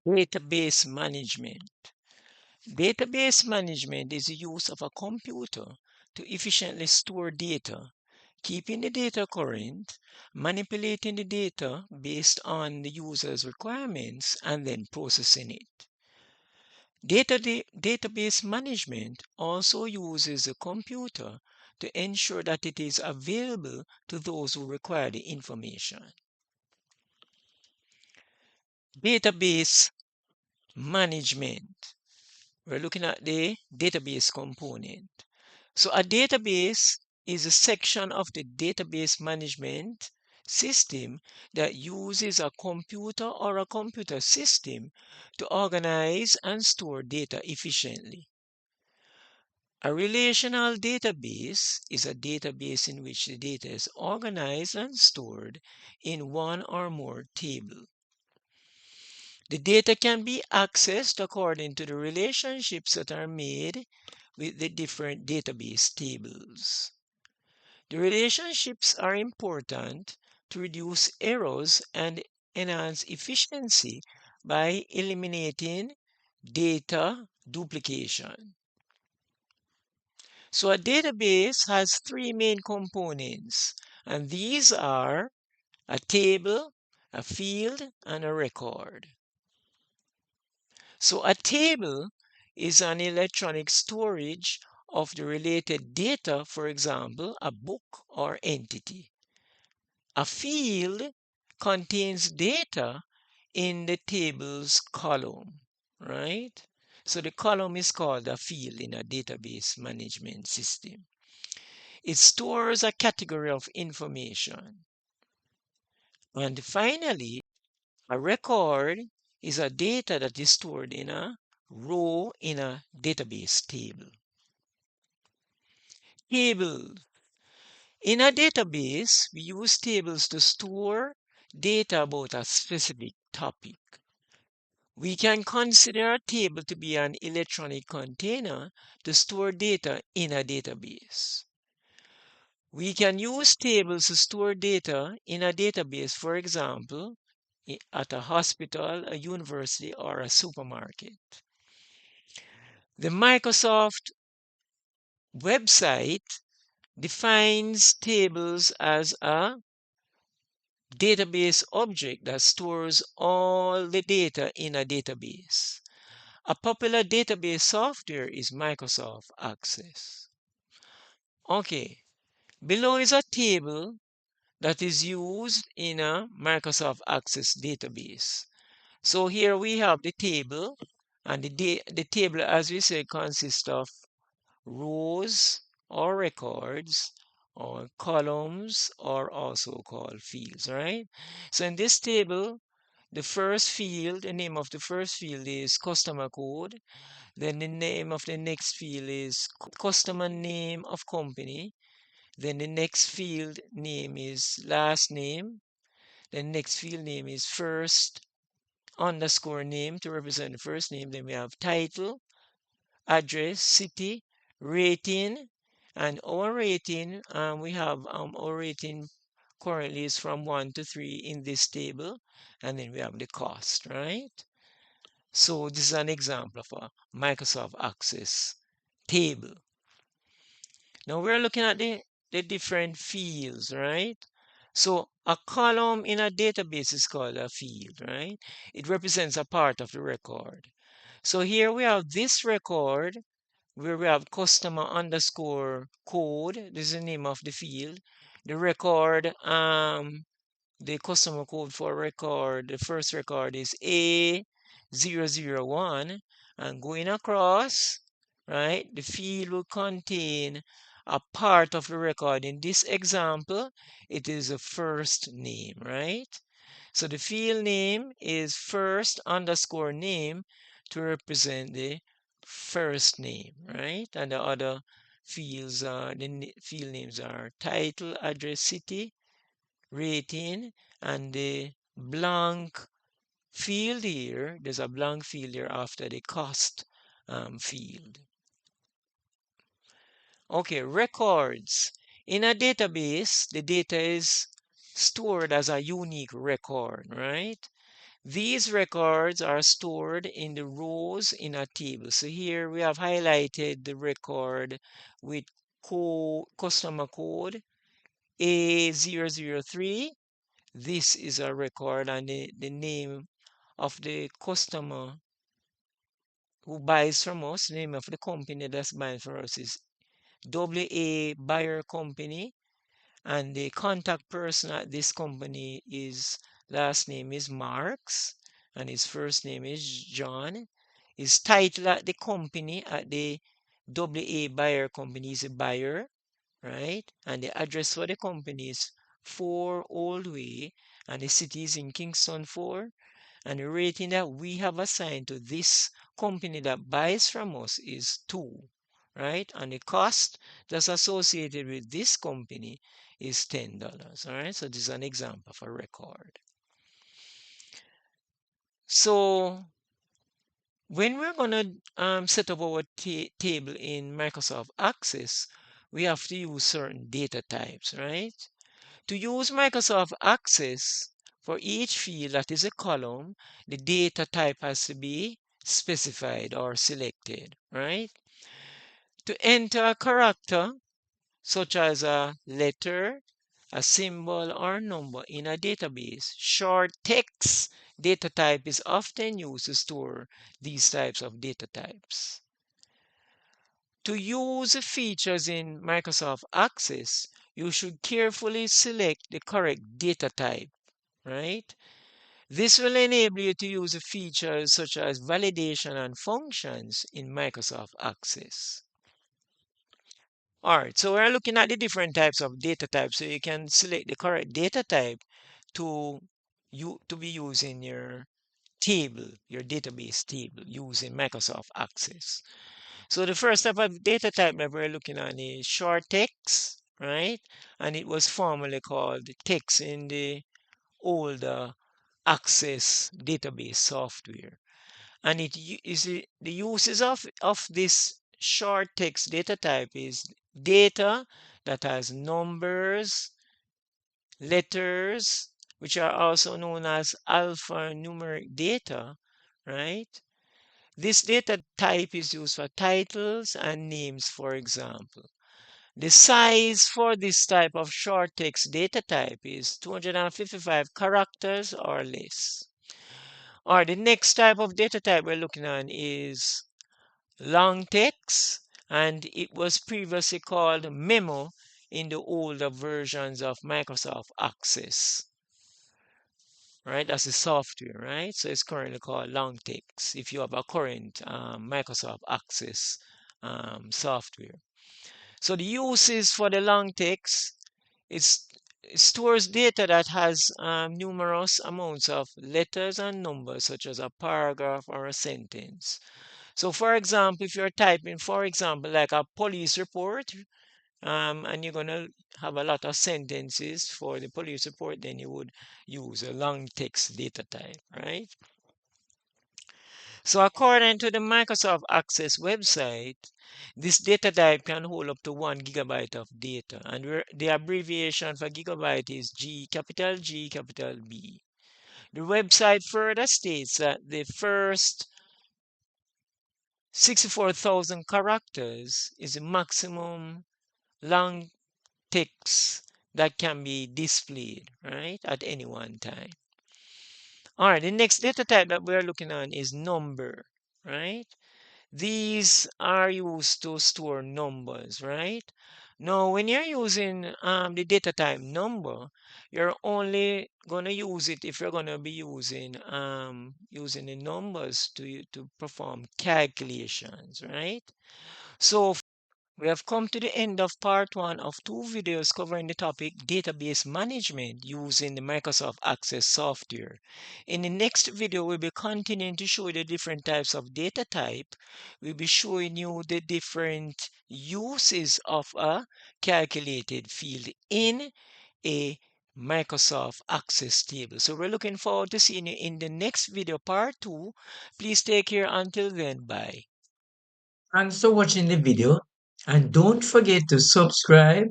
Database management. Database management is the use of a computer to efficiently store data, keeping the data current, manipulating the data based on the user's requirements, and then processing it. Database management also uses a computer to ensure that it is available to those who require the information. Database management. We're looking at the database component. So a database is a section of the database management system that uses a computer or a computer system to organize and store data efficiently. A relational database is a database in which the data is organized and stored in one or more tables. The data can be accessed according to the relationships that are made with the different database tables. The relationships are important to reduce errors and enhance efficiency by eliminating data duplication. So a database has three main components, and these are a table, a field, and a record. So a table is an electronic storage of the related data, for example, a book or entity. A field contains data in the table's column, right? So the column is called a field in a database management system. It stores a category of information. And finally, a record is a data that is stored in a row in a database table. Tables. In a database, we use tables to store data about a specific topic. We can consider a table to be an electronic container to store data in a database. We can use tables to store data in a database, for example, at a hospital, a university, or a supermarket. The Microsoft website defines tables as a database object that stores all the data in a database. A popular database software is Microsoft Access. Okay, below is a table that is used in a Microsoft Access database. So here we have the table, and the table, as we said, consists of rows or records or columns or also called fields, right? So in this table, the first field, the name of the first field is customer code. Then the name of the next field is customer name of company. Then the next field name is last name. The next field name is first underscore name to represent the first name. Then we have title, address, city, rating, and our rating. We have our rating currently is from 1 to 3 in this table, and then we have the cost, right? So this is an example of a Microsoft Access table. Now we're looking at the different fields, right? So a column in a database is called a field, right? It represents a part of the record. So here we have this record where we have customer underscore code. This is the name of the field. The record, the customer code for record, the first record is A001, and going across, right, the field will contain a part of the record. In this example, it is a first name, right? So the field name is first underscore name to represent the first name, right? And the other fields are, the field names are title, address, city, rating, and the blank field here, there's a blank field here after the cost field. Okay, records. In a database, the data is stored as a unique record, right? These records are stored in the rows in a table. So here we have highlighted the record with customer code A003. This is a record, and the name of the customer who buys from us, the name of the company that's buying for us is AA Buyer Company, and the contact person at this company is last name is Marks and his first name is John. His title at the company at the AA Buyer Company is a buyer, right? And the address for the company is 4 Old Way, and the city is in Kingston 4. And the rating that we have assigned to this company that buys from us is 2, right? And the cost that's associated with this company is $10. All right, so this is an example of a record. So when we're going to set up our table in Microsoft Access, we have to use certain data types, right? To use Microsoft Access, for each field that is a column, the data type has to be specified or selected, right? To enter a character, such as a letter, a symbol, or number in a database, short text data type is often used to store these types of data types. To use features in Microsoft Access, you should carefully select the correct data type, right? This will enable you to use features such as validation and functions in Microsoft Access. All right, so we're looking at the different types of data types, so you can select the correct data type to be using your table, your database table using Microsoft Access. So the first type of data type that we're looking at is short text, right? And it was formerly called text in the older Access database software. And the uses of this short text data type is data that has numbers, letters, which are also known as alphanumeric data, right? This data type is used for titles and names, for example. The size for this type of short text data type is 255 characters or less. Or the next type of data type we're looking at is long text, and it was previously called memo in the older versions of Microsoft Access. Right, that's the software, right? So it's currently called long text if you have a current Microsoft Access software. So the uses for the long text, it stores data that has numerous amounts of letters and numbers, such as a paragraph or a sentence. So for example, if you're typing, for example, like a police report, and you're going to have a lot of sentences for the police report, then you would use a long text data type, right? So according to the Microsoft Access website, this data type can hold up to 1 GB of data, and the abbreviation for gigabyte is G, capital B. The website further states that the first 64,000 characters is the maximum long text that can be displayed, right, at any one time. All right, the next data type that we're looking at is number, right? These are used to store numbers, right? Now, when you're using the data type number, you're only going to use it if you're going to be using the numbers to perform calculations, right? So we have come to the end of part 1 of 2 videos covering the topic database management using the Microsoft Access software. In the next video, we'll be continuing to show you the different types of data type. We'll be showing you the different uses of a calculated field in a Microsoft Access table. So we're looking forward to seeing you in the next video, part 2. Please take care until then. Bye. Thanks for watching the video, and don't forget to subscribe,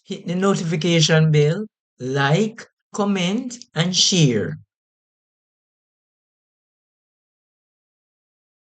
hit the notification bell, like, comment, and share.